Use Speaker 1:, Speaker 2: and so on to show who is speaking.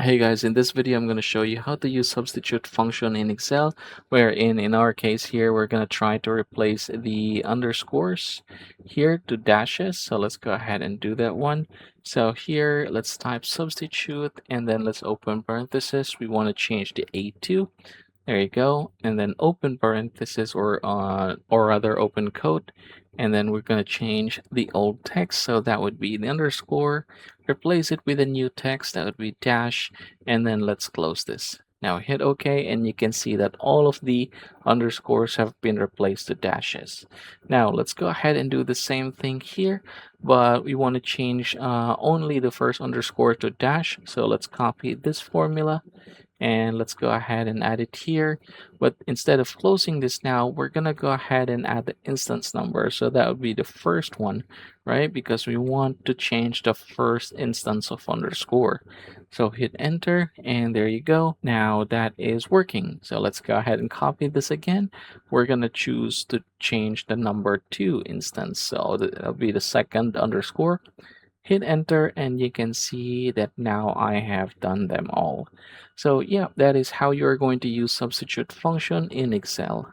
Speaker 1: Hey guys, in this video I'm going to show you how to use substitute function in Excel, wherein in our case here we're going to try to replace the underscores here to dashes. So let's go ahead and do that one. So here let's type substitute and then let's open parenthesis. We want to change the A to. There you go. And then open parenthesis or rather open quote. And then we're going to change the old text. So that would be the underscore. Replace it with a new text. That would be dash. And then let's close this. Now hit OK, and you can see that all of the underscores have been replaced to dashes. Now let's go ahead and do the same thing here, but we want to change only the first underscore to dash. So let's copy this formula and let's go ahead and add it here. But instead of closing this now, we're gonna go ahead and add the instance number. So that would be the first one, right? Because we want to change the first instance of underscore. So hit enter and there you go. Now that is working. So let's go ahead and copy this again. We're gonna choose to change the number 2 instance. So that'll be the second underscore. Hit enter and you can see that now I have done them all. So yeah, that is how you're going to use substitute function in Excel.